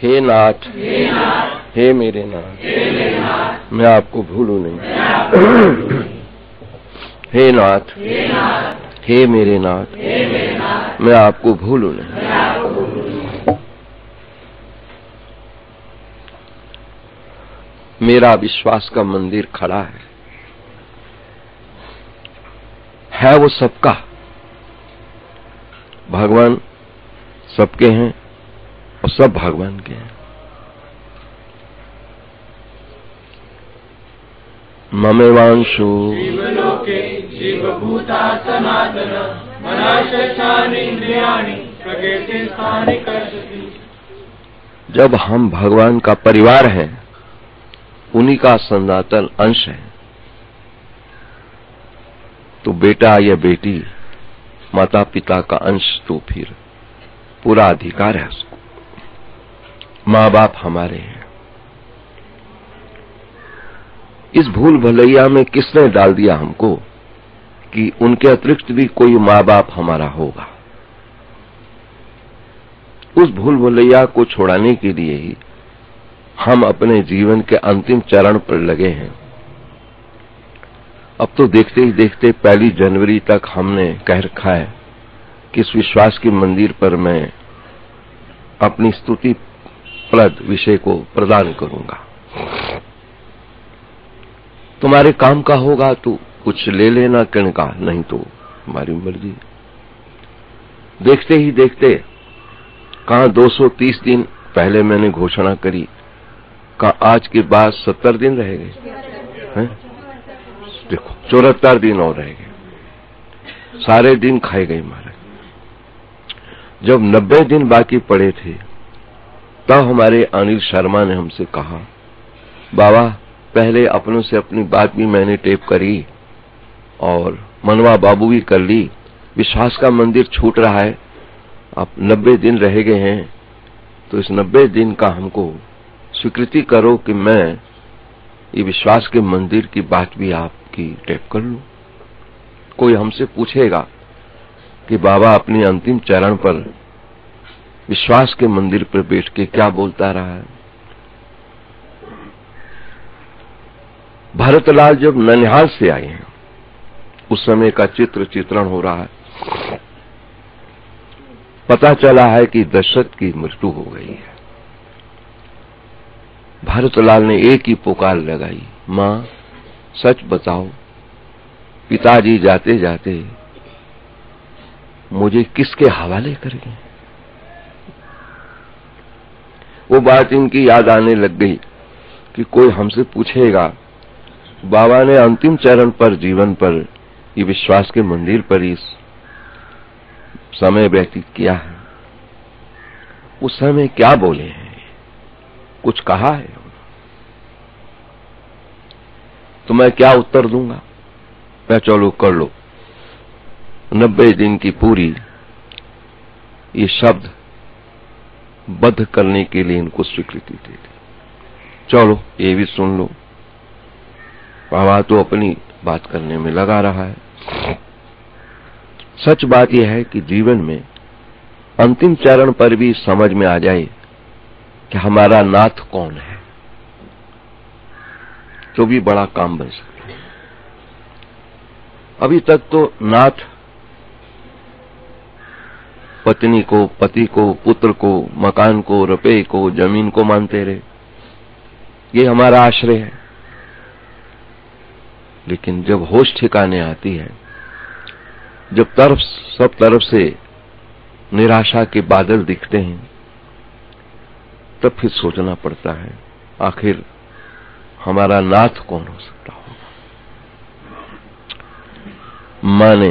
हे नाथ, हे मेरे नाथ, मैं आपको भूलूं नहीं। हे नाथ, हे मेरे नाथ, मैं आपको भूलूं नहीं। मेरा विश्वास का मंदिर खड़ा है वो सबका। भगवान सबके हैं और सब भगवान के हैं। ममेवांशु जीवलोके जीवभूता सनातन मनाशयानि इंद्रियाणि प्रकृति स्थानि कर्षति। जब हम भगवान का परिवार हैं, उन्हीं का सनातन अंश है, तो बेटा या बेटी माता पिता का अंश, तो फिर पूरा अधिकार है उसको। माँ बाप हमारे हैं। इस भूल भलैया में किसने डाल दिया हमको कि उनके अतिरिक्त भी कोई माँ बाप हमारा होगा। उस भूल भलैया को छुड़ाने के लिए ही हम अपने जीवन के अंतिम चरण पर लगे हैं। अब तो देखते ही देखते 1 जनवरी तक हमने कह रखा है कि इस विश्वास के मंदिर पर मैं अपनी स्तुति प्रद विषय को प्रदान करूंगा। तुम्हारे काम का होगा तो कुछ ले लेना कण का, नहीं तो हमारी मर्जी। देखते ही देखते कहा 230 दिन पहले मैंने घोषणा करी, कहा आज के बाद 70 दिन रह गए। देखो 74 दिन और रह गए। सारे दिन खाए गए महाराज। जब 90 दिन बाकी पड़े थे, तब हमारे अनिल शर्मा ने हमसे कहा, बाबा पहले अपनों से अपनी बात भी मैंने टेप करी और मनवा बाबू भी कर ली। विश्वास का मंदिर छूट रहा है, अब 90 दिन रह गए हैं, तो इस 90 दिन का हमको स्वीकृति करो कि मैं ये विश्वास के मंदिर की बात भी आपकी टेप कर लूं। कोई हमसे पूछेगा कि बाबा अपने अंतिम चरण पर विश्वास के मंदिर पर बैठ के क्या बोलता रहा है। भरतलाल जब ननिहाल से आए हैं, उस समय का चित्रण हो रहा है। पता चला है कि दशरथ की मृत्यु हो गई है। भरतलाल ने एक ही पुकार लगाई, मां सच बताओ, पिताजी जाते जाते मुझे किसके हवाले करेंगे। वो बात इनकी याद आने लग गई कि कोई हमसे पूछेगा, बाबा ने अंतिम चरण पर जीवन पर ये विश्वास के मंदिर पर इस समय व्यतीत किया है, उस समय क्या बोले हैं, कुछ कहा है तो मैं क्या उत्तर दूंगा। मैं चलो कर लो। 90 दिन की पूरी ये शब्द बद्ध करने के लिए इनको स्वीकृति दे दी। चलो ये भी सुन लो। बाबा तो अपनी बात करने में लगा रहा है। सच बात यह है कि जीवन में अंतिम चरण पर भी समझ में आ जाए कि हमारा नाथ कौन है, तो भी बड़ा काम बन सकता है। अभी तक तो नाथ पत्नी को, पति को, पुत्र को, मकान को, रुपए को, जमीन को मानते रहे। ये हमारा आश्रय है। लेकिन जब होश ठिकाने आती है, जब सब तरफ से निराशा के बादल दिखते हैं, तब फिर सोचना पड़ता है आखिर हमारा नाथ कौन हो सकता होगा।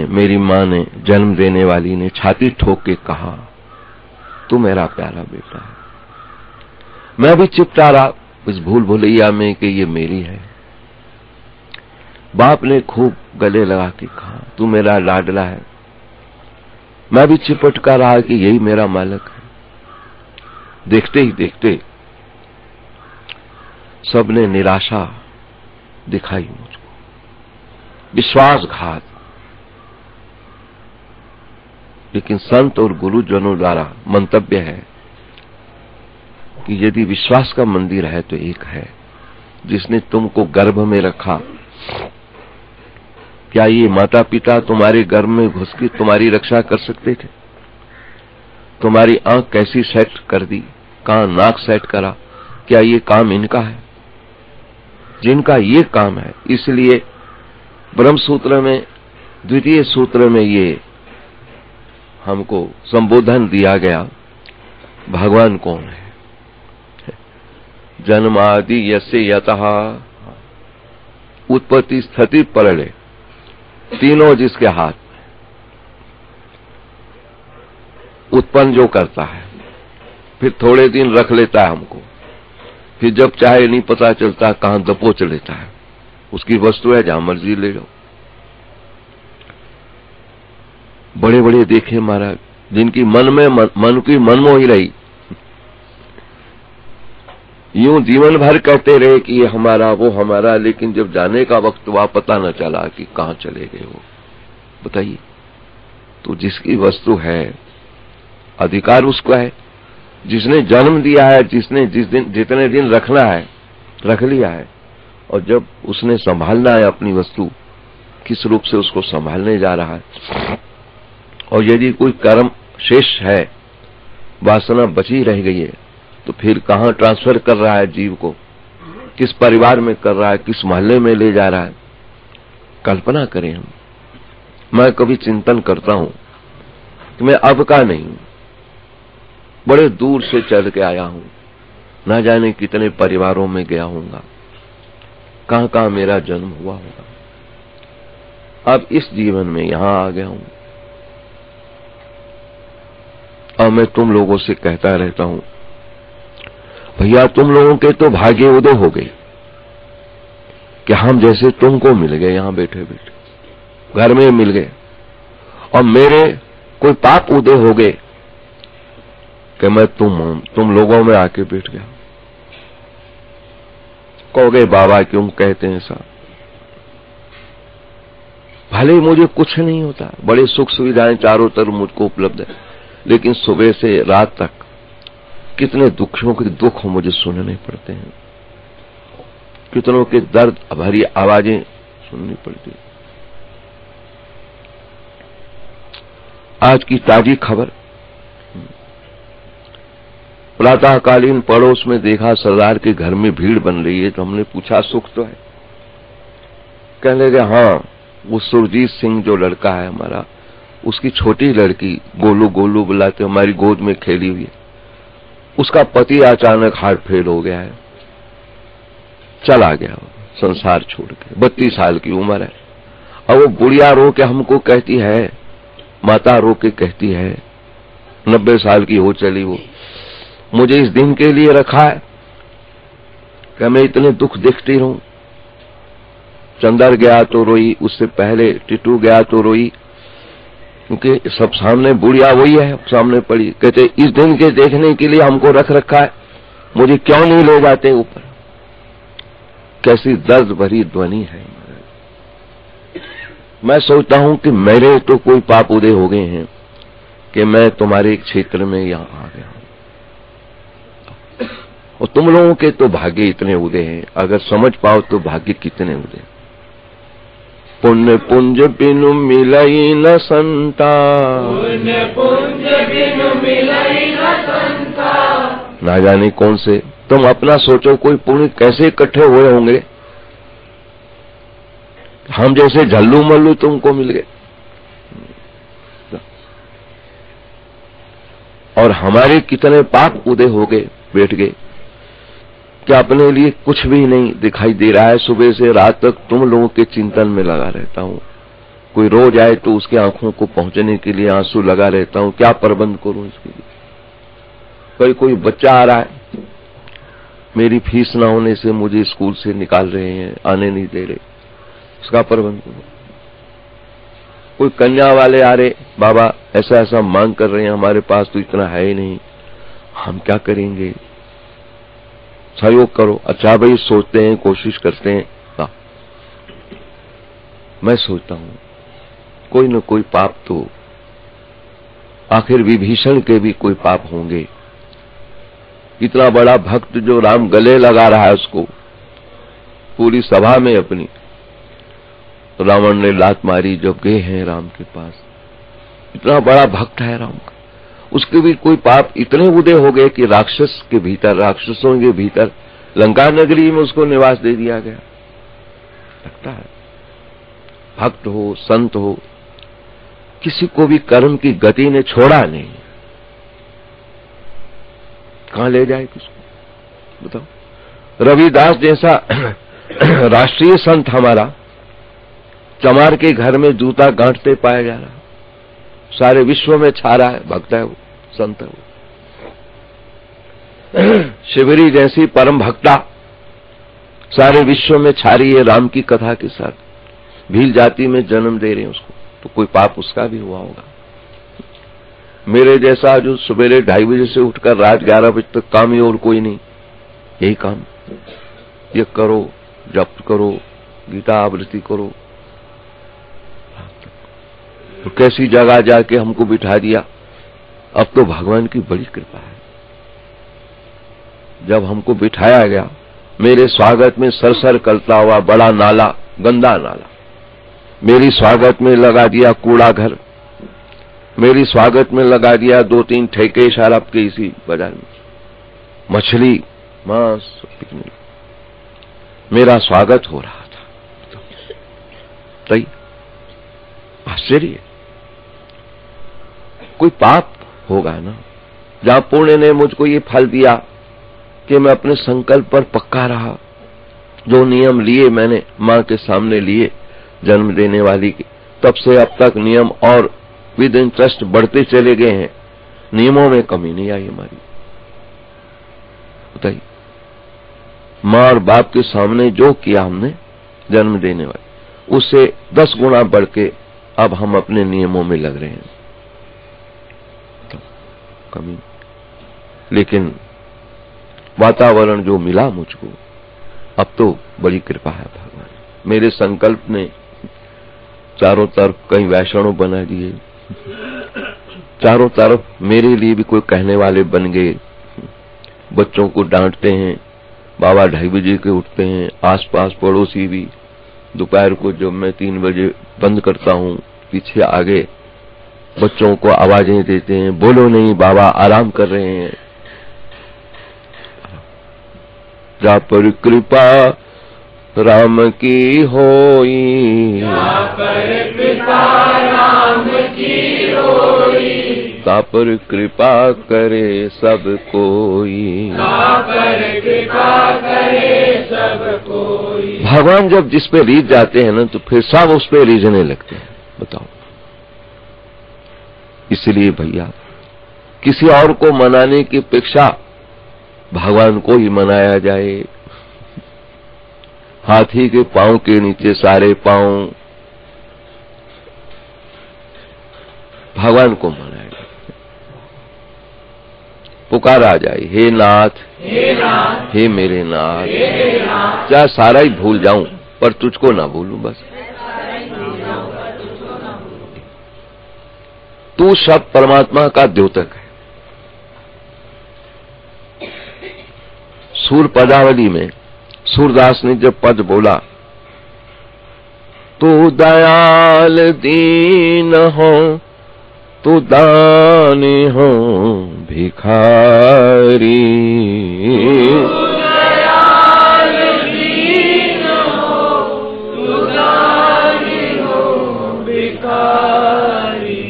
मेरी माँ ने, जन्म देने वाली ने छाती ठोक के कहा, तू मेरा प्यारा बेटा है। मैं भी चिपटा रहा इस भूल भुलैया में कि ये मेरी है। बाप ने खूब गले लगा के कहा, तू मेरा लाडला है। मैं भी चिपट कर रहा कि यही मेरा मालिक है। देखते ही देखते सबने निराशा दिखाई मुझको, विश्वासघात। लेकिन संत और गुरुजनों द्वारा मंतव्य है कि कि यदि विश्वास का मंदिर है तो एक है जिसने तुमको गर्भ में रखा। क्या ये माता पिता तुम्हारे गर्भ में घुस के तुम्हारी रक्षा कर सकते थे? तुम्हारी आंख कैसी सेट कर दी, कहां नाक सेट करा, क्या ये काम इनका है? जिनका ये काम है। इसलिए ब्रह्म सूत्र में द्वितीय सूत्र में ये हमको संबोधन दिया गया, भगवान कौन है? जन्मादि यस्य यतः, उत्पत्ति स्थिति प्रलय तीनों जिसके हाथ में, उत्पन्न जो करता है, फिर थोड़े दिन रख लेता है हमको, फिर जब चाहे नहीं पता चलता कहां दबोच लेता है। उसकी वस्तु है, जहां मर्जी ले लो। बड़े बड़े देखे महाराज जिनकी मन की मनमोही रही, यूं जीवन भर कहते रहे कि ये हमारा वो हमारा, लेकिन जब जाने का वक्त हुआ पता न चला कि कहां चले गए वो। बताइए, तो जिसकी वस्तु है अधिकार उसका है, जिसने जन्म दिया है, जिसने जितने दिन रखना है रख लिया है, और जब उसने संभालना है अपनी वस्तु, किस रूप से उसको संभालने जा रहा है। और यदि कोई कर्म शेष है, वासना बची रह गई है, तो फिर कहां ट्रांसफर कर रहा है जीव को, किस परिवार में कर रहा है, किस मोहल्ले में ले जा रहा है। कल्पना करें हम। मैं कभी चिंतन करता हूं कि मैं अब का नहीं हूं, बड़े दूर से चल के आया हूं, ना जाने कितने परिवारों में गया होऊंगा, कहां कहां मेरा जन्म हुआ होगा। अब इस जीवन में यहां आ गया हूं, और मैं तुम लोगों से कहता रहता हूं, भैया तुम लोगों के तो भाग्य उदय हो गए कि हम जैसे तुमको मिल गए, यहां बैठे बैठे घर में मिल गए, और मेरे कोई पाप उदय हो गए कि मैं तुम लोगों में आके बैठ गया। कहोगे बाबा क्यों कहते हैं ऐसा? भले ही मुझे कुछ नहीं होता, बड़े सुख सुविधाएं चारों तरफ मुझको उपलब्ध है, लेकिन सुबह से रात तक कितने दुखों के दुख मुझे सुनने पड़ते हैं, कितनों के दर्द भरी आवाजें सुननी पड़ती। आज की ताजी खबर, प्रातःकालीन पड़ोस में देखा सरदार के घर में भीड़ बन रही है, तो हमने पूछा सुख तो है? कहने लगे हाँ, वो सुरजीत सिंह जो लड़का है हमारा, उसकी छोटी लड़की गोलू गोलू बुलाते हमारी गोद में खेली हुई है, उसका पति अचानक हार्ट फेल हो गया है, चला गया संसार छोड़ के। 32 साल की उम्र है, और वो बुढ़िया रो के हमको कहती है, माता रो के कहती है, 90 साल की हो चली वो, मुझे इस दिन के लिए रखा है कि मैं इतने दुख देखती रहूं। चंदर गया तो रोई, उससे पहले टिटू गया तो रोई, क्योंकि सब सामने बुढ़िया वही है सामने पड़ी। कहते इस दिन के देखने के लिए हमको रख रखा है, मुझे क्यों नहीं ले जाते ऊपर। कैसी दर्द भरी ध्वनि है। मैं सोचता हूं कि मेरे तो कोई पाप उदय हो गए हैं कि मैं तुम्हारे क्षेत्र में यहां आ गया हूं, और तुम लोगों के तो भाग्य इतने उदय हैं, अगर समझ पाओ तो भाग्य कितने उदय। पुण्य पुंज बिनु मिलई न संता, पुण्य पुंज बिनु मिलई न संता। ना जाने कौन से, तुम अपना सोचो कोई पुण्य कैसे इकट्ठे हुए होंगे, हम जैसे झल्लू मल्लू तुमको मिल गए, और हमारे कितने पाप उदय हो गए, बैठ गए कि अपने लिए कुछ भी नहीं दिखाई दे रहा है। सुबह से रात तक तुम लोगों के चिंतन में लगा रहता हूं। कोई रोज आए तो उसके आंखों को पहुंचने के लिए आंसू लगा रहता हूं, क्या प्रबंध करूं इसके लिए। कोई बच्चा आ रहा है, मेरी फीस ना होने से मुझे स्कूल से निकाल रहे हैं, आने नहीं दे रहे, उसका प्रबंध करो। कोई कन्या वाले आ रहे, बाबा ऐसा ऐसा मांग कर रहे हैं, हमारे पास तो इतना है ही नहीं, हम क्या करेंगे, सहयोग करो। अच्छा भाई, सोचते हैं, कोशिश करते हैं। मैं सोचता हूं कोई न कोई पाप तो, आखिर विभीषण के भी कोई पाप होंगे इतना बड़ा भक्त जो राम गले लगा रहा है उसको पूरी सभा में अपनी, रावण ने लात मारी जब गए हैं राम के पास। इतना बड़ा भक्त है राम का, उसके भी कोई पाप इतने उदय हो गए कि राक्षस के भीतर, राक्षसों के भीतर लंका नगरी में उसको निवास दे दिया गया। लगता है भक्त हो, संत हो, किसी को भी कर्म की गति ने छोड़ा नहीं। कहां ले जाए किसको बताओ। रविदास जैसा राष्ट्रीय संत हमारा चमार के घर में जूता गांठते पाया जा रहा, सारे विश्व में छा रहा है, भक्त है वो, संत है वो। शिवरी जैसी परम भक्ता सारे विश्व में छा रही है राम की कथा के साथ। भील जाति में जन्म दे रहे हैं उसको, तो कोई पाप उसका भी हुआ होगा। मेरे जैसा जो सवेरे 2:30 बजे से उठकर रात 11 बजे तक काम ही और कोई नहीं, यही काम, ये करो, जप करो, गीता आवृत्ति करो। तो कैसी जगह जाके हमको बिठा दिया। अब तो भगवान की बड़ी कृपा है, जब हमको बिठाया गया, मेरे स्वागत में सरसर करता हुआ बड़ा नाला, गंदा नाला, मेरी स्वागत में लगा दिया कूड़ा घर, मेरी स्वागत में लगा दिया 2-3 ठेके शराब के इसी बाजार में, मछली मांस बिकने, मेरा स्वागत हो रहा था। तई आश्चर्य, कोई पाप होगा ना। जहां पुण्य ने मुझको ये फल दिया कि मैं अपने संकल्प पर पक्का रहा, जो नियम लिए मैंने मां के सामने लिए जन्म देने वाली के, तब से अब तक नियम और विद इंटरेस्ट बढ़ते चले गए हैं, नियमों में कमी नहीं आई हमारी। बताइए, मां और बाप के सामने जो किया हमने जन्म देने वाले, उससे 10 गुना बढ़ के अब हम अपने नियमों में लग रहे हैं, तो कमी। लेकिन वातावरण जो मिला मुझको, अब तो बड़ी कृपा है भगवान। मेरे संकल्प ने चारों तरफ कई वैष्णव बना दिए, चारों तरफ मेरे लिए भी कोई कहने वाले बन गए। बच्चों को डांटते हैं, बाबा 2:30 बजे के उठते हैं, आसपास पड़ोसी भी दोपहर को जब मैं 3 बजे बंद करता हूँ, पीछे आगे बच्चों को आवाजें देते हैं, बोलो नहीं बाबा आराम कर रहे हैं। जा पर कृपा राम की होई, जा पर कृपा राम की होई, ता पर कृपा करे सब कोई, ता पर कृपा करे सब कोई। भगवान जब जिस पे रीझ जाते हैं ना, तो फिर सब उस पे रीझने लगते हैं। बताओ, इसलिए भैया किसी और को मनाने की अपेक्षा भगवान को ही मनाया जाए। हाथी के पांव के नीचे सारे पांव, भगवान को मनाया जाए, पुकारा जाए, हे नाथ, हे नाथ, हे मेरे नाथ, हे नाथ, चाहे सारा ही भूल जाऊं पर तुझको ना भूलूं। बस तू शब्द परमात्मा का द्योतक है। सूर पदावली में सूरदास ने जब पद बोला, तू दयाल दीन हो, तू दानी हो भिखारी, तू दयाल दीन हो, तू दानी हो भिखारी।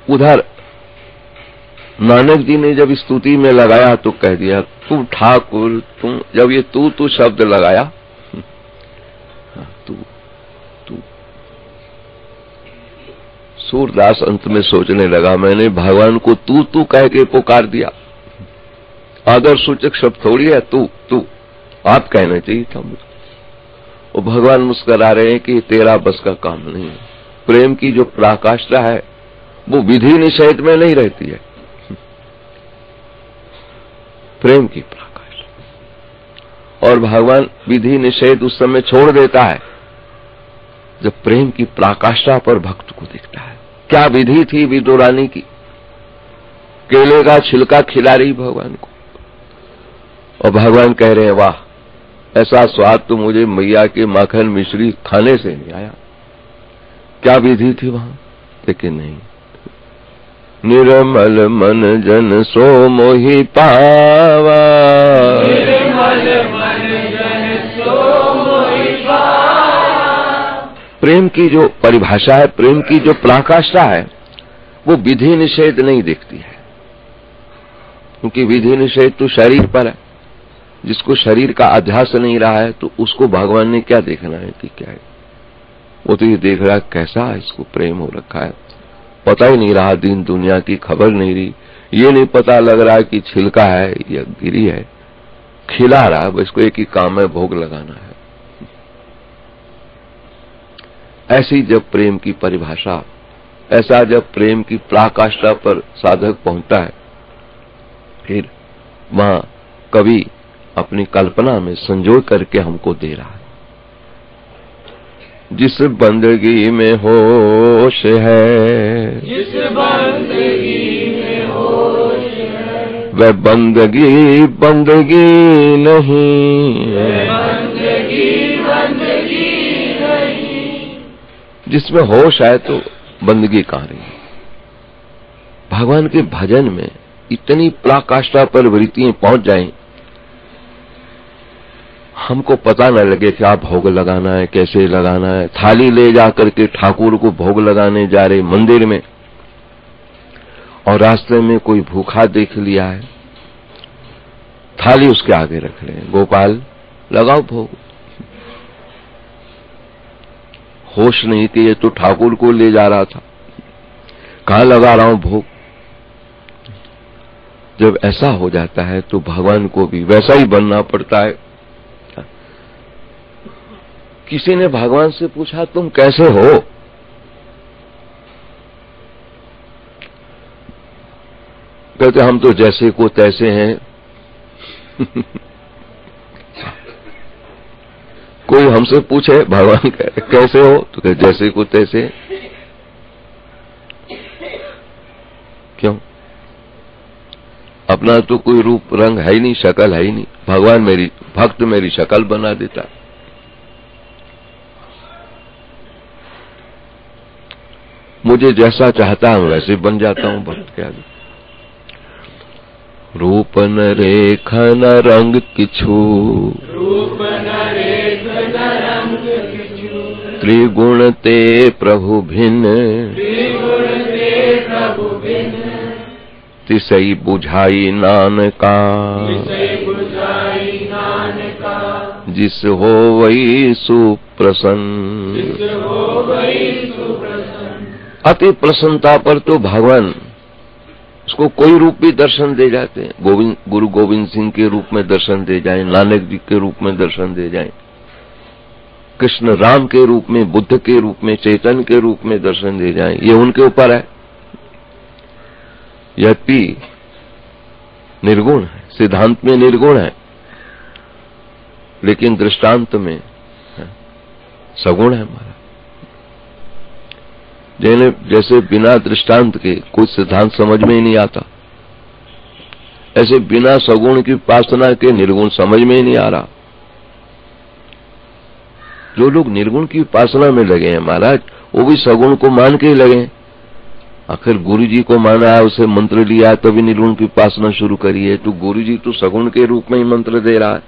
उधर नानक जी ने जब स्तुति में लगाया तो कह दिया, तू ठाकुर, तुम, जब ये तू शब्द लगाया, तू तू, सूरदास अंत में सोचने लगा, मैंने भगवान को तू कह के पुकार दिया, आदर सूचक शब्द थोड़ी है तू, आप कहना चाहिए था मुझे। और भगवान मुस्कुरा रहे हैं कि तेरा बस का काम नहीं है। प्रेम की जो पराकाष्ठा है वो विधि निषेध में नहीं रहती है, प्रेम की पराकाष्ठा। और भगवान विधि निषेध उस समय छोड़ देता है जब प्रेम की पराकाष्ठा पर भक्त को देखता है। क्या विधि थी विदुरानी की, केले का छिलका खिला रही भगवान को, और भगवान कह रहे हैं वाह, ऐसा स्वाद तो मुझे मैया के माखन मिश्री खाने से नहीं आया। क्या विधि थी वहां? लेकिन नहीं, निर्मल मन जन सो मोहि पावा, निर्मल मन जन सो मोहि पावा। प्रेम की जो परिभाषा है, प्रेम की जो पराकाष्ठा है, वो विधि निषेध नहीं दिखती है, क्योंकि विधि निषेध तो शरीर पर है। जिसको शरीर का अध्यास नहीं रहा है तो उसको भगवान ने क्या देखना है कि क्या है? वो तो ये देख रहा है कैसा इसको प्रेम हो रखा है, पता ही नहीं रहा, दीन दुनिया की खबर नहीं रही, ये नहीं पता लग रहा कि छिलका है या गिरी है, खिला रहा, बस को एक ही काम है, भोग लगाना है। ऐसी जब प्रेम की परिभाषा, ऐसा जब प्रेम की पराकाष्ठा पर साधक पहुंचता है, फिर वहां कवि अपनी कल्पना में संजो करके हमको दे रहा है। जिस बंदगी में होश है, जिस बंदगी में होश है, वह बंदगी बंदगी नहीं, बंदगी बंदगी नहीं। जिसमें होश है तो बंदगी कहां रही? भगवान के भजन में इतनी पराकाष्ठा पर वृत्तियां पहुंच जाएं, हमको पता न लगे क्या भोग लगाना है, कैसे लगाना है। थाली ले जाकर के ठाकुर को भोग लगाने जा रहे मंदिर में, और रास्ते में कोई भूखा देख लिया है, थाली उसके आगे रख रहे हैं, गोपाल लगाओ भोग। होश नहीं कि ये तो ठाकुर को ले जा रहा था, कहां लगा रहा हूं भोग। जब ऐसा हो जाता है तो भगवान को भी वैसा ही बनना पड़ता है। किसी ने भगवान से पूछा तुम कैसे हो? कहते हम तो जैसे को तैसे हैं। कोई हमसे पूछे भगवान कैसे हो, तो कहते जैसे को तैसे। क्यों? अपना तो कोई रूप रंग है ही नहीं, शक्ल है ही नहीं। भगवान मेरी भक्त मेरी शक्ल बना देता। मुझे जैसा चाहता हूं वैसे बन जाता हूं भक्त के आगे। रूप न रेख न रंग किछु, रूप न रेख न रंग किछु, त्रिगुण ते प्रभु भिन्न, त्रिगुण ते प्रभु भिन्न, तिसई बुझाई नानका, तिसई बुझाई नानका, जिस हो वही सुप्रसन्न, जिस हो वही सुप्रसन्न। अति प्रसन्नता पर तो भगवान उसको कोई रूप भी दर्शन दे जाते हैं। गुरु गोविंद सिंह के रूप में दर्शन दे जाएं, नानक जी के रूप में दर्शन दे जाएं, कृष्ण राम के रूप में, बुद्ध के रूप में, चैतन्य के रूप में दर्शन दे जाएं, ये उनके ऊपर है। यद्यपि निर्गुण है, सिद्धांत में निर्गुण है, लेकिन दृष्टांत में सगुण है हमारा। जैसे बिना दृष्टांत के कोई सिद्धांत समझ में ही नहीं आता, ऐसे बिना सगुण की उपासना के निर्गुण समझ में ही नहीं आ रहा। जो लोग निर्गुण की उपासना में लगे हैं महाराज, वो भी सगुण को मान के ही लगे। आखिर गुरु जी को माना है, उसे मंत्र लिया है, तभी निर्गुण की उपासना शुरू करी है। तो गुरु जी तो सगुण के रूप में ही मंत्र दे रहा है,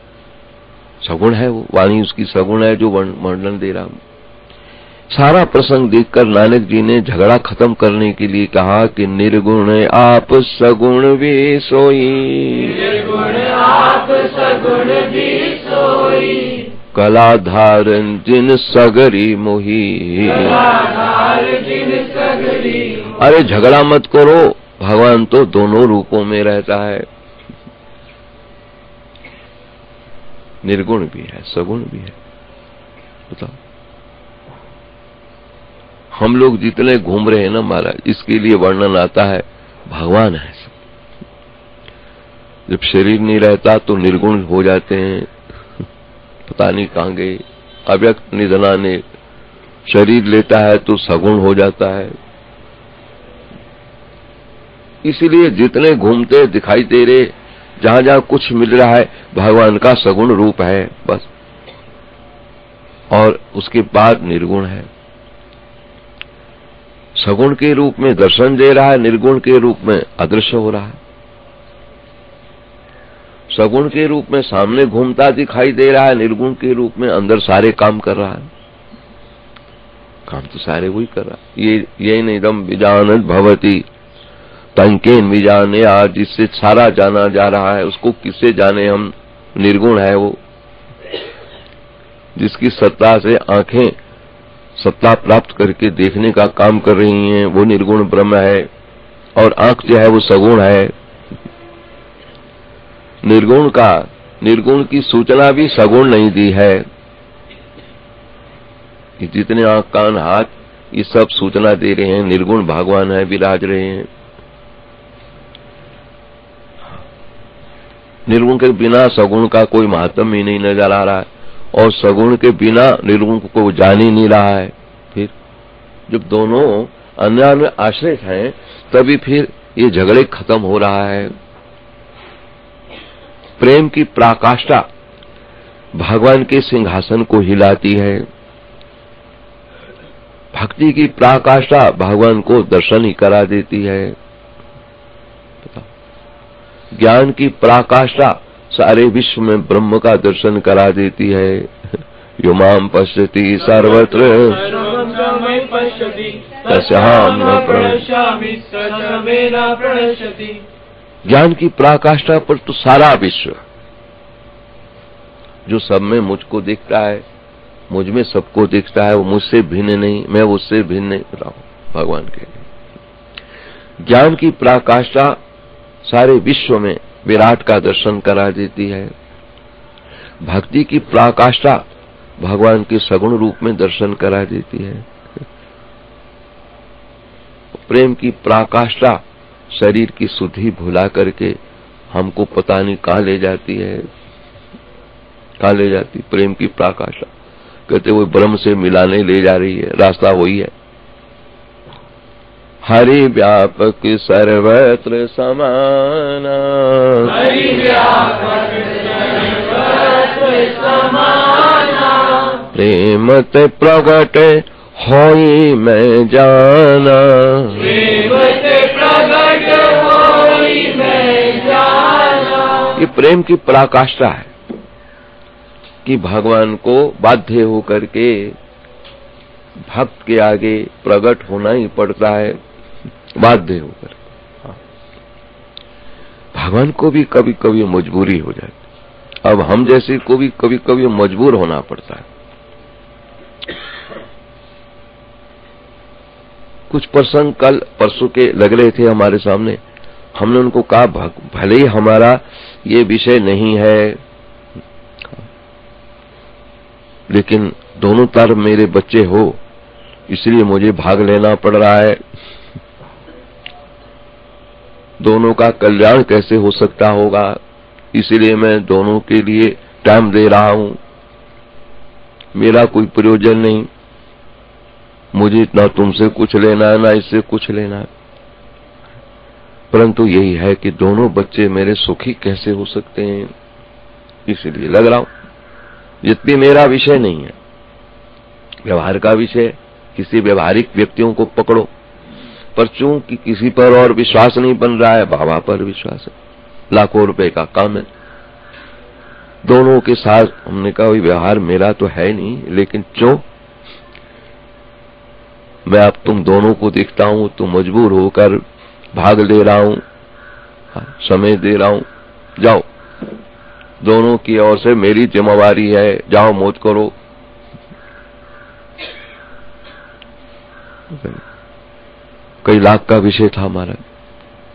सगुण है वो, वाणी उसकी सगुण है जो वर्णन दे रहा है। सारा प्रसंग देखकर नानक जी ने झगड़ा खत्म करने के लिए कहा कि निर्गुण आप सगुण भी सोई, निर्गुण आप सगुण भी सोई, कलाधारन जिन सगरी मोही, कलाधार जिन सगरी। अरे झगड़ा मत करो, भगवान तो दोनों रूपों में रहता है, निर्गुण भी है सगुण भी है। बताओ, हम लोग जितने घूम रहे हैं ना महाराज, इसके लिए वर्णन आता है भगवान है। जब शरीर नहीं रहता तो निर्गुण हो जाते हैं, पता नहीं कहां गए। अव्यक्त निधनाने शरीर लेता है तो सगुण हो जाता है। इसीलिए जितने घूमते दिखाई दे रहे जहां जहां कुछ मिल रहा है भगवान का सगुण रूप है बस, और उसके बाद निर्गुण है। सगुण के रूप में दर्शन दे रहा है, निर्गुण के रूप में अदृश्य हो रहा है। सगुण के रूप में सामने घूमता दिखाई दे रहा है, निर्गुण के रूप में अंदर सारे काम कर रहा है। काम तो सारे वही कर रहा है। ये निदम विजानत भवती तंकेन विजाने, आज जिससे सारा जाना जा रहा है उसको किससे जाने हम? निर्गुण है वो, जिसकी सत्ता से आंखें सत्ता प्राप्त करके देखने का काम कर रही हैं, वो निर्गुण ब्रह्म है। और आंख जो है वो सगुण है। निर्गुण की सूचना भी सगुण नहीं दी है। जितने आंख कान हाथ ये सब सूचना दे रहे हैं, निर्गुण भगवान है, विराज रहे हैं। निर्गुण के बिना सगुण का कोई महत्व ही नहीं नजर आ रहा है, और सगुण के बिना निर्गुण को जान ही नहीं रहा है। फिर जब दोनों अन्य में आश्रित हैं तभी फिर ये झगड़े खत्म हो रहा है। प्रेम की पराकाष्ठा भगवान के सिंहासन को हिलाती है। भक्ति की पराकाष्ठा भगवान को दर्शन ही करा देती है। ज्ञान की पराकाष्ठा सारे विश्व में ब्रह्म का दर्शन करा देती है। युमाम पश्यति सर्वत्र तस्याहं न प्रणश्यामि समेना प्रणश्यति। ज्ञान की पराकाष्ठा पर तो सारा विश्व, जो सब में मुझको दिखता है, मुझ में सबको दिखता है, वो मुझसे भिन्न नहीं, मैं उससे भिन्न नहीं रहा हूं भगवान के लिए। ज्ञान की पराकाष्ठा सारे विश्व में विराट का दर्शन करा देती है। भक्ति की पराकाष्ठा भगवान के सगुण रूप में दर्शन करा देती है। प्रेम की पराकाष्ठा शरीर की शुद्धि भुला करके हमको पता नहीं कहां ले जाती है, कहां ले जाती। प्रेम की पराकाष्ठा कहते वो ब्रह्म से मिलाने ले जा रही है, रास्ता वही है। हरि व्यापक सर्वत्र समाना, हरि व्यापक सर्वत्र समाना, प्रेम ते प्रगट होई मैं जाना, प्रेम ते प्रगट होई मैं जाना। ये प्रेम की पराकाष्ठा है कि भगवान को बाध्य होकर के भक्त के आगे प्रकट होना ही पड़ता है, बाध्य होकर। भगवान को भी कभी कभी मजबूरी हो जाती, अब हम जैसे को भी कभी कभी मजबूर होना पड़ता है। कुछ प्रसंग कल परसों के लग रहे थे हमारे सामने, हमने उनको कहा भले ही हमारा ये विषय नहीं है, लेकिन दोनों तरफ मेरे बच्चे हो, इसलिए मुझे भाग लेना पड़ रहा है। दोनों का कल्याण कैसे हो सकता होगा, इसलिए मैं दोनों के लिए टाइम दे रहा हूं। मेरा कोई प्रयोजन नहीं, मुझे ना तुमसे कुछ लेना है ना इससे कुछ लेना है, परंतु यही है कि दोनों बच्चे मेरे सुखी कैसे हो सकते हैं, इसलिए लग रहा हूं। जितनी मेरा विषय नहीं है, व्यवहार का विषय, किसी व्यवहारिक व्यक्तियों को पकड़ो, पर चूंकि किसी पर और विश्वास नहीं बन रहा है, बाबा पर विश्वास है, लाखों रुपए का काम है। दोनों के साथ हमने कहा व्यवहार मेरा तो है नहीं, लेकिन जो मैं अब तुम दोनों को देखता हूं तो मजबूर होकर भाग ले रहा हूं, समय दे रहा हूं, जाओ दोनों की ओर से मेरी जिम्मेवारी है, जाओ मौज करो। कई लाख का विषय था हमारा,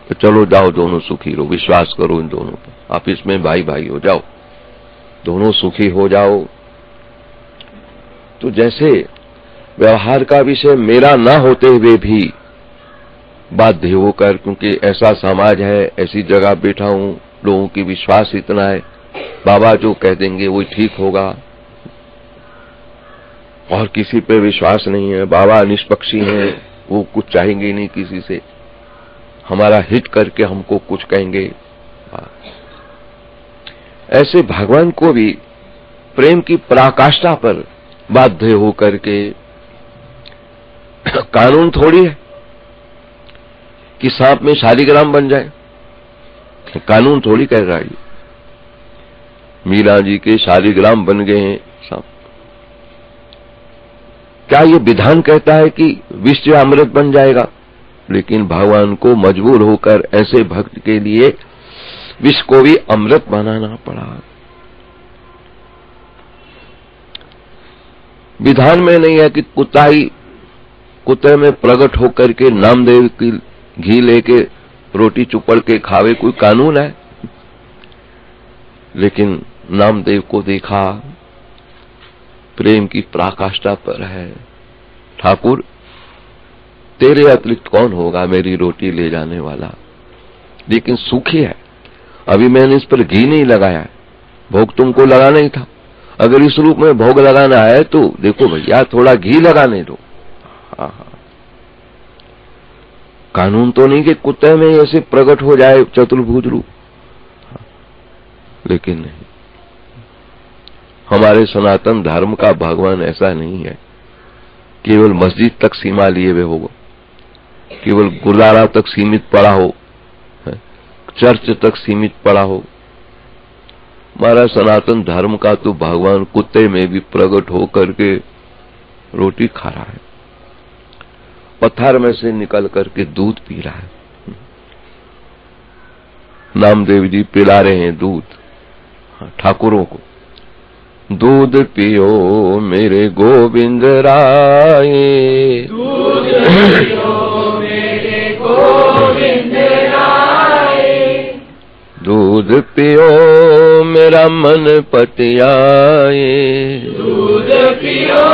तो चलो जाओ दोनों सुखी रहो, विश्वास करो इन दोनों पर, आपस में भाई भाई हो जाओ, दोनों सुखी हो जाओ। तो जैसे व्यवहार का विषय मेरा ना होते हुए भी बाध्य होकर, क्योंकि ऐसा समाज है, ऐसी जगह बैठा हूं, लोगों की विश्वास इतना है, बाबा जो कह देंगे वही ठीक होगा, और किसी पे विश्वास नहीं है, बाबा निष्पक्षी हैं, वो कुछ चाहेंगे नहीं किसी से, हमारा हित करके हमको कुछ कहेंगे। ऐसे भगवान को भी प्रेम की पराकाष्ठा पर बाध्य होकर के कानून थोड़ी है कि सांप में शालिग्राम बन जाए, कानून थोड़ी कह रहा है। मीरा जी के शालिग्राम बन गए हैं सांप। क्या ये विधान कहता है कि विष जो अमृत बन जाएगा? लेकिन भगवान को मजबूर होकर ऐसे भक्त के लिए विष को भी अमृत बनाना पड़ा। विधान में नहीं है कि कुत्ते में प्रकट होकर के नामदेव की घी लेके रोटी चुपड़ के खावे, कोई कानून है? लेकिन नामदेव को देखा प्रेम की पराकाष्ठा पर है। ठाकुर तेरे अतिरिक्त कौन होगा मेरी रोटी ले जाने वाला? लेकिन सूखी है, अभी मैंने इस पर घी नहीं लगाया है, भोग तुमको लगाना ही था। अगर इस रूप में भोग लगाना है तो देखो भैया थोड़ा घी लगाने दो। कानून तो नहीं कि कुत्ते में ऐसे प्रकट हो जाए चतुर्भुज रूप, लेकिन नहीं, हमारे सनातन धर्म का भगवान ऐसा नहीं है केवल मस्जिद तक सीमा लिए हुए होगा, केवल गुरुद्वारा तक सीमित पड़ा हो, चर्च तक सीमित पड़ा हो। हमारा सनातन धर्म का तो भगवान कुत्ते में भी प्रकट होकर के रोटी खा रहा है, पत्थर में से निकल करके दूध पी रहा है। नामदेव जी पिला रहे हैं दूध ठाकुरों को। दूध पियो मेरे गोविंद राय, दूध पियो मेरे गोविंद राय, दूध पियो मेरा मन पतियाए, दूध पियो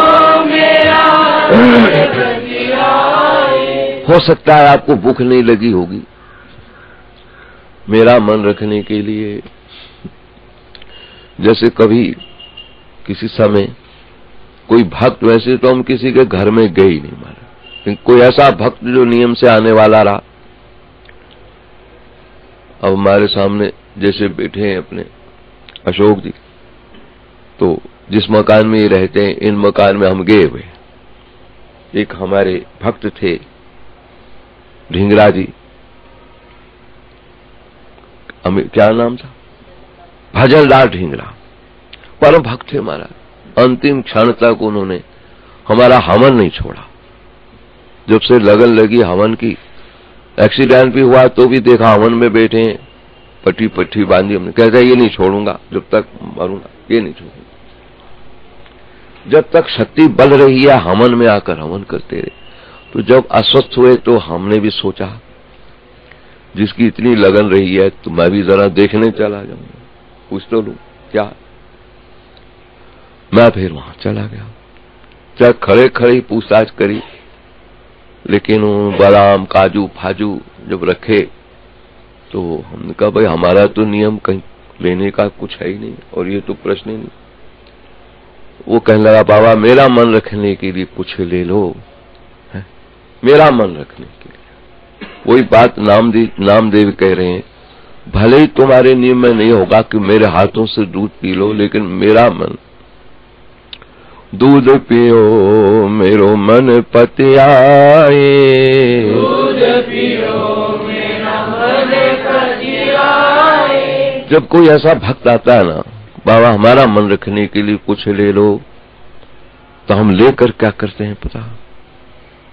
मेरा मन पतियाए। हो सकता है आपको भूख नहीं लगी होगी, मेरा मन रखने के लिए। जैसे कभी किसी समय कोई भक्त, वैसे तो हम किसी के घर में गए ही नहीं मारा, लेकिन कोई ऐसा भक्त जो नियम से आने वाला रहा। अब हमारे सामने जैसे बैठे हैं अपने अशोक जी, तो जिस मकान में ये रहते हैं, इन मकान में हम गए हुए। एक हमारे भक्त थे ढींगरा जी, क्या नाम था, भजनलाल ढींगरा, परम भक्त थे हमारा। अंतिम क्षण तक उन्होंने हमारा हवन नहीं छोड़ा। जब से लगन लगी हवन की, एक्सीडेंट भी हुआ तो भी देखा हवन में बैठे हैं, पट्टी पट्टी बांधी। हमने कहता ये नहीं छोड़ूंगा जब तक मरूंगा, ये नहीं छोड़ूंगा। जब तक शक्ति बल रही है हवन में आकर हवन करते रहे। तो जब अस्वस्थ हुए तो हमने भी सोचा जिसकी इतनी लगन रही है तो मैं भी जरा देखने चला जाऊंगा, पूछ तो लूं क्या। मैं फिर वहां चला गया, चाहे खड़े खड़े ही पूछताछ करी, लेकिन बादाम काजू फाजू जब रखे तो हमने कहा भाई हमारा तो नियम कहीं लेने का कुछ है ही नहीं, और ये तो प्रश्न ही नहीं। वो कहने लगा बाबा मेरा मन रखने के लिए कुछ ले लो, है? मेरा मन रखने के लिए। वही बात नामदेव कह रहे हैं, भले ही तुम्हारे नियम में नहीं होगा कि मेरे हाथों से दूध पी लो, लेकिन मेरा मन, दूध पियो मेरो मन पतियाए, दूध पियो मेरा मन पतियाए। जब कोई ऐसा भक्त आता है ना, बाबा हमारा मन रखने के लिए कुछ ले लो, तो हम लेकर क्या करते हैं पता,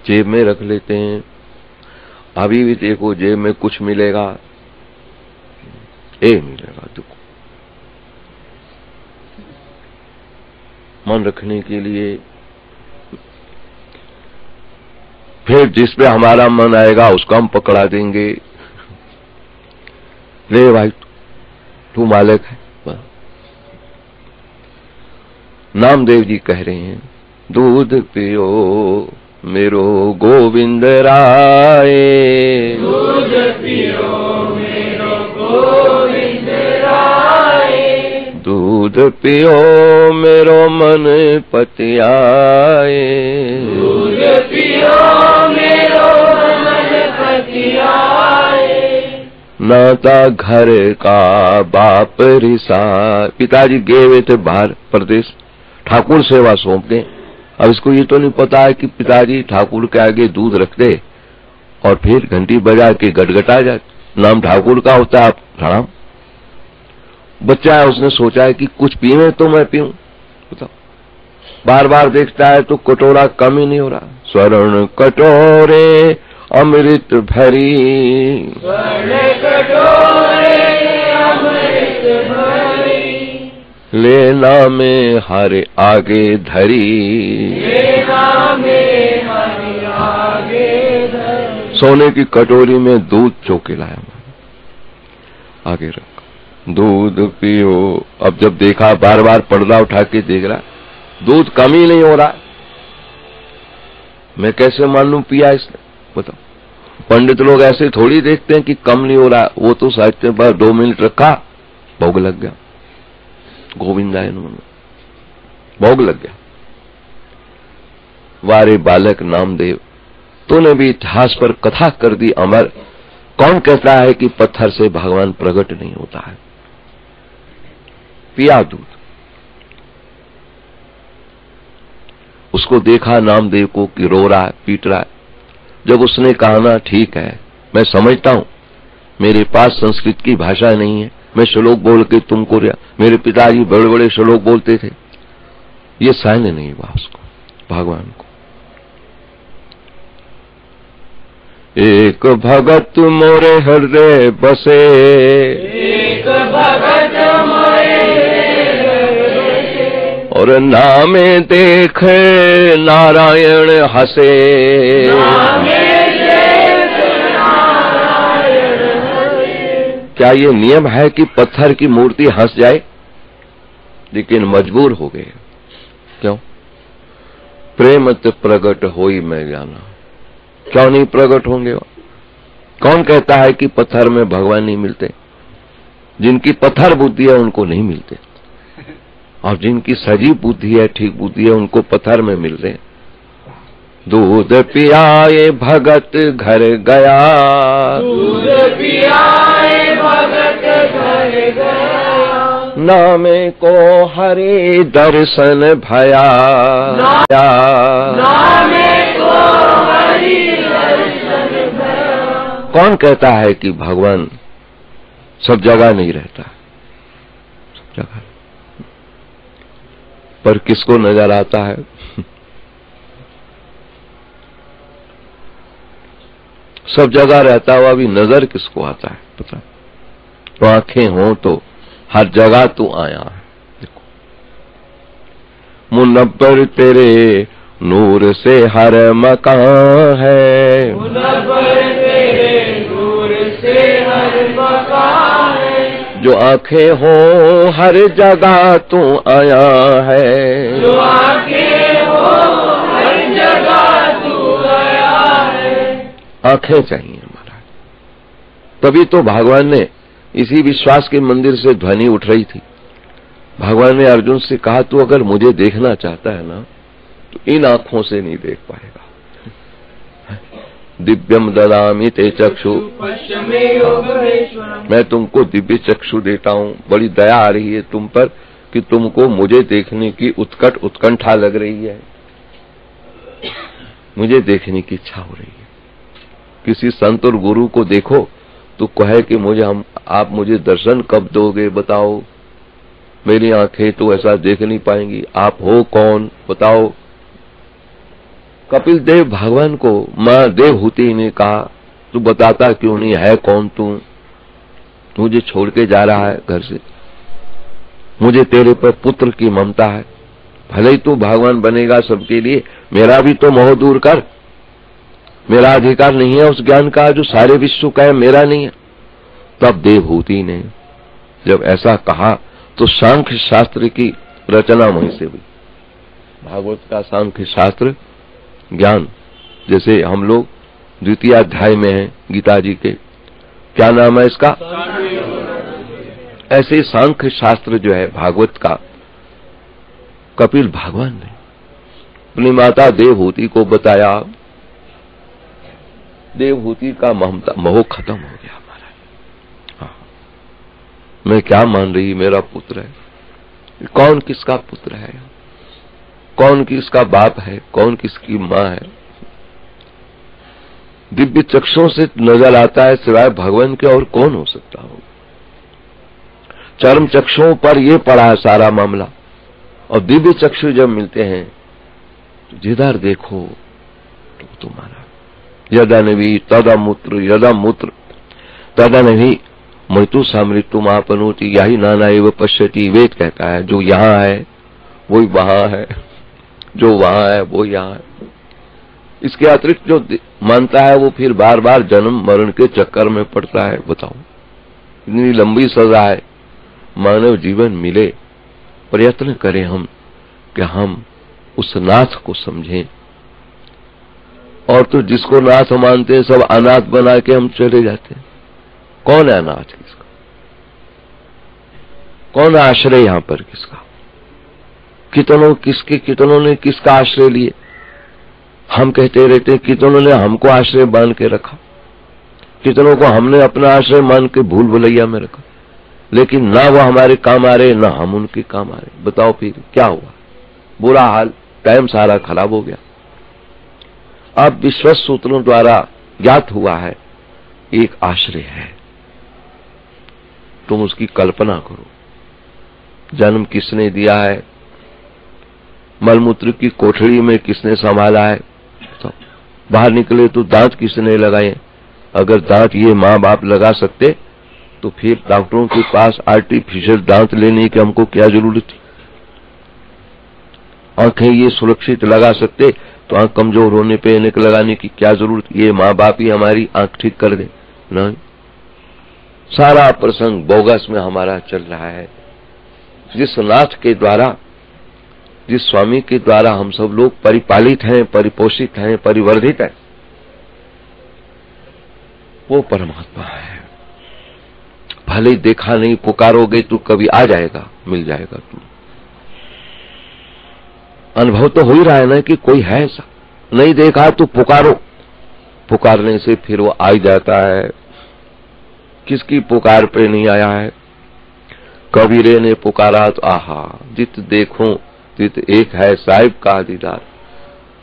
जेब में रख लेते हैं। अभी भी देखो जेब में कुछ मिलेगा, मिलेगा देखो, मन रखने के लिए। फिर जिस पे हमारा मन आएगा उसको हम पकड़ा देंगे, ले भाई तू मालिक है। नामदेव जी कह रहे हैं दूध पियो मेरो गोविंद राय, दूध पियो मेरो गोविंद राय, दूध पियो मेरो मन पतियाए, दूध पियो मेरो मन पतियाए। नाता घर का बाप रिसा। पिताजी गए हुए थे बाहर प्रदेश, ठाकुर सेवा सौंप दें। अब इसको ये तो नहीं पता है कि पिताजी ठाकुर के आगे दूध रख दे और फिर घंटी बजा के गटगटा जाए, नाम ठाकुर का होता है, आप प्रणाम। बच्चा है, उसने सोचा है कि कुछ पीवे तो मैं पीऊं, बताओ। बार बार देखता है तो कटोरा कम ही नहीं हो रहा। स्वर्ण कटोरे अमृत भरी, स्वर्ण कटोरे अमृत भरी, लेना में हर आगे धरी, लेना में हर आगे धरी। सोने की कटोरी में दूध चौके लाया, आगे रख, दूध पियो। अब जब देखा, बार बार पर्दा उठा के देख रहा, दूध कम ही नहीं हो रहा, मैं कैसे मानूं पिया इसने, बताओ। पंडित लोग ऐसे थोड़ी देखते हैं कि कम नहीं हो रहा, वो तो सोचते हैं बस 2 मिनट रखा, भोग लग गया, गोविंदाय नमः, भोग लग गया। वारे बालक नामदेव, तूने भी इतिहास पर कथा कर दी अमर। कौन कहता है कि पत्थर से भगवान प्रकट नहीं होता है। पिया दूध, उसको देखा नामदेव को कि रो रहा है, पीट रहा है। जब उसने कहा ना, ठीक है, मैं समझता हूं, मेरे पास संस्कृत की भाषा नहीं है, मैं श्लोक बोल के तुमको, मेरे पिताजी बड़े बड़े श्लोक बोलते थे, ये सहन नहीं हुआ उसको भगवान को। एक भगत मोरे हृदय बसे, एक भगत मोरे हृदय, और नामे देखे नारायण हसे, नामे देख नारायण हसे। क्या ये नियम है कि पत्थर की मूर्ति हंस जाए? लेकिन मजबूर हो गए। क्यों? प्रेमत प्रगट होई मैं जाना। क्यों नहीं प्रकट होंगे? कौन कहता है कि पत्थर में भगवान नहीं मिलते? जिनकी पत्थर बुद्धि है उनको नहीं मिलते, और जिनकी सजीव बुद्धि है, ठीक बुद्धि है, उनको पत्थर में मिलते हैं। दूध पियाए भगत घर गया, दूध पियाए भगत घर गया, नामे को हरि दर्शन भया, नामे को हरि दर्शन भया। कौन कहता है कि भगवान सब जगह नहीं रहता? सब जगह, पर किसको नजर आता है? सब जगह रहता हुआ भी नजर किसको आता है? पता? तो आंखें हो तो हर जगह तू आया है। देखो, मुनव्वर तेरे नूर से हर मकान है, मुनव्वर तेरे नूर से हर मकान है, जो आंखें हो हर जगह तू आया है, जो आंखें हो हर जगह तू आया है। आंखें चाहिए हमारा। तभी तो भगवान ने, इसी विश्वास के मंदिर से ध्वनि उठ रही थी, भगवान ने अर्जुन से कहा, तू अगर मुझे देखना चाहता है ना, तो इन आंखों से नहीं देख पाएगा। दिव्यम ददामि ते चक्षु, मैं तुमको दिव्य चक्षु देता हूं। बड़ी दया आ रही है तुम पर कि तुमको मुझे देखने की उत्कंठा लग रही है, मुझे देखने की इच्छा हो रही है। किसी संत और गुरु को देखो तो कहे कि आप मुझे दर्शन कब दोगे, बताओ, मेरी आंखें तो ऐसा देख नहीं पाएंगी, आप हो कौन, बताओ। कपिल देव भगवान को मां देवहूति ने कहा, तू बताता क्यों नहीं, है कौन तू, मुझे छोड़ के जा रहा है घर से, मुझे तेरे पर पुत्र की ममता है, भले ही तू भगवान बनेगा सबके लिए, मेरा भी तो मोह दूर कर, मेरा अधिकार नहीं है उस ज्ञान का जो सारे विश्व का है, मेरा नहीं है। तब देवहूति ने जब ऐसा कहा तो सांख्य शास्त्र की रचना वहीं से हुई। भागवत का सांख्य शास्त्र ज्ञान, जैसे हम लोग द्वितीय अध्याय में हैं गीता जी के, क्या नाम है इसका? ऐसे सांख्य शास्त्र जो है भागवत का, कपिल भगवान ने अपनी माता देवहूति को बताया। देवहूति का मोह खत्म हो गया हमारा। मैं क्या मान रही, मेरा पुत्र है। कौन किसका पुत्र है, कौन किसका बाप है, कौन किसकी माँ है। दिव्य चक्षुओं से नजर आता है सिवाय भगवान के और कौन हो सकता हो। चरम चक्षुओं पर यह पड़ा है सारा मामला। और दिव्य चक्षु जब मिलते हैं तो जिधर देखो तो तुम्हारा यदा नवी तदा मूत्र तदा नवी मृत्यु सामृत्यु महापनोति यही नाना एवं पश्यति। वेद कहता है जो यहाँ है वही वहां है, जो वहां है वो यहाँ है। इसके अतिरिक्त जो मानता है वो फिर बार बार जन्म मरण के चक्कर में पड़ता है। बताओ, इतनी लंबी सजा है। मानव जीवन मिले, प्रयत्न करें हम कि हम उस नाथ को समझें। और तो जिसको नाथ मानते हैं सब अनाथ बना के हम चले जाते हैं। कौन है अनाथ किसका, कौन आश्रय यहां पर किसका, कितनों ने किसका आश्रय लिए। हम कहते रहते हैं कितनों ने हमको आश्रय मान के रखा, कितनों को हमने अपना आश्रय मान के भूल भुलैया में रखा, लेकिन ना वो हमारे काम आ रहे ना हम उनके काम आ रहे। बताओ फिर क्या हुआ, बुरा हाल, टाइम सारा खराब हो गया। अब विश्वस्त सूत्रों द्वारा ज्ञात हुआ है एक आश्रय है, तुम उसकी कल्पना करो। जन्म किसने दिया है, मलमूत्र की कोठड़ी में किसने संभाला है, तो बाहर निकले तो दांत किसने लगाए। अगर दांत ये माँ बाप लगा सकते तो फिर डॉक्टरों के पास आर्टिफिशियल दांत लेने की हमको क्या जरूरत थी। आंखें ये सुरक्षित लगा सकते तो आंख कमजोर होने पे इन्हें लगाने की क्या जरूरत, ये माँ बाप ही हमारी आंख ठीक कर दे। नहीं, सारा प्रसंग बोगस में हमारा चल रहा है। जिस नाथ के द्वारा, जिस स्वामी के द्वारा हम सब लोग परिपालित हैं, परिपोषित हैं, परिवर्धित हैं, वो परमात्मा है। भले देखा नहीं, पुकारोगे तो कभी आ जाएगा, मिल जाएगा। तुम अनुभव तो हो ही रहा है ना कि कोई है ऐसा। नहीं देखा तो पुकारो, पुकारने से फिर वो आ जाता है। किसकी पुकार पे नहीं आया है। कबीरे ने पुकारा तो आहा जित देखूं तित एक है साहिब का दीदार।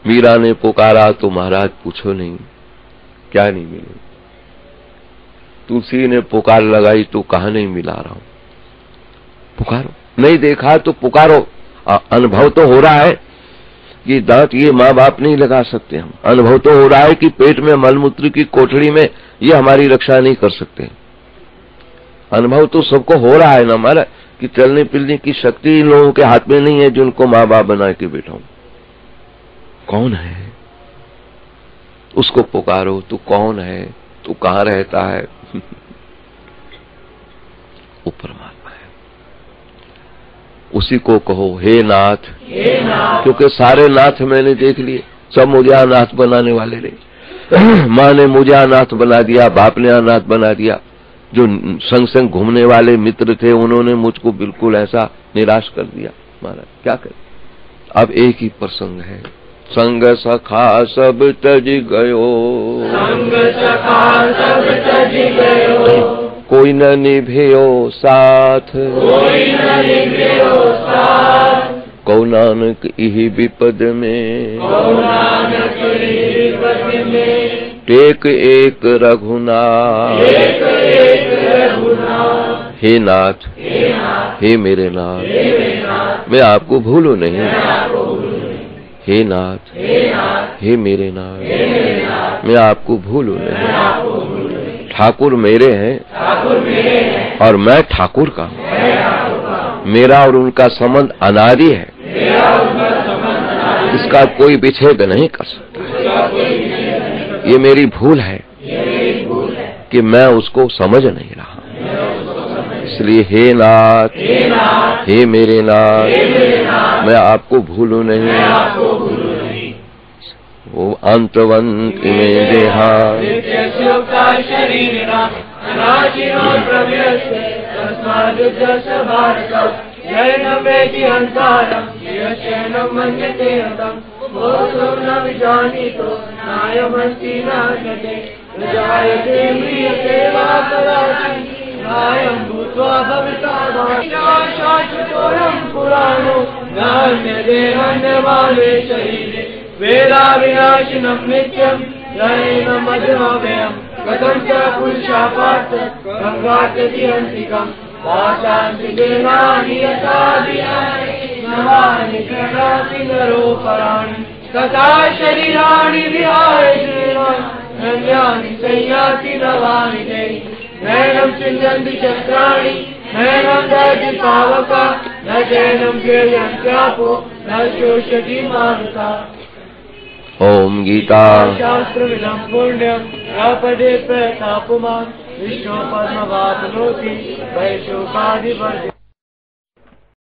मीरा ने पुकारा तो महाराज पूछो नहीं क्या नहीं मिले। तुलसी ने पुकार लगाई तो कहा नहीं मिला रहा हूं। पुकारो, नहीं देखा तो पुकारो। अनुभव तो हो रहा है कि दांत ये माँ बाप नहीं लगा सकते हम। अनुभव तो हो रहा है कि पेट में मलमूत्र की कोठड़ी में ये हमारी रक्षा नहीं कर सकते। अनुभव तो सबको हो रहा है ना हमारा कि चलने फिरने की शक्ति इन लोगों के हाथ में नहीं है जिनको माँ बाप बना के बैठा हूं। कौन है उसको पुकारो। तू कौन है, तू कहां रहता है। वो परमात्मा है, उसी को कहो हे नाथ। क्योंकि सारे नाथ मैंने देख लिए, सब मुझे अनाथ बनाने वाले रहे। माँ ने मुझे अनाथ बना दिया, बाप ने अनाथ बना दिया। जो संग संग घूमने वाले मित्र थे उन्होंने मुझको बिल्कुल ऐसा निराश कर दिया। महाराज क्या करें। अब एक ही प्रसंग है, संग सखा सब तज गयो, संग सखा सब तज गयो, कोई न निभेयो साथ, कोई न निभेयो साथ। कौ नानक इहि विपद में, कौ नानक इहि विपद में, टेक एक रघुनाथ, एक एक रघुनाथ। हे नाथ, हे मेरे नाथ, मैं आपको भूलूं नहीं। हे नाथ, हे मेरे नाथ, मैं आपको भूलूं नहीं। ठाकुर मेरे हैं और मैं ठाकुर का हूँ। मेरा और उनका संबंध अनादि है, इसका कोई विच्छेद नहीं कर सकता। ये मेरी भूल है कि मैं उसको समझ नहीं रहा। इसलिए हे नाथ, हे मेरे नाथ, मैं आपको भूलूं नहीं। वो अंतवंत में देहा नायं भूत्वा भविता शाश्वतोऽयं पुराणो नान्यदेहान्यमाने शरीरे वेदाविनाशिनं नित्यं नैनमजमव्ययं कथं च पुरुषा पार्थ गङ्गात्यति हन्तिकम् वाचांसि देहानि यथा दियानि नवानि गृह्णाति नरोपराणि तथा शरीराणि विहाय श्रीमान् अन्यानि संयाति नवानि देहि नैनं चिन्यन्ति शस्त्राणि नैनं दहति पावका न चैनं गृह्यन्त्यापो न शोषयति मारुता। ओम गीता शास्त्रमिदं पुण्यं प्रपदे प्रतापमान् विष्णु पद्मवाप्नोति वैशोकादिवर्धि।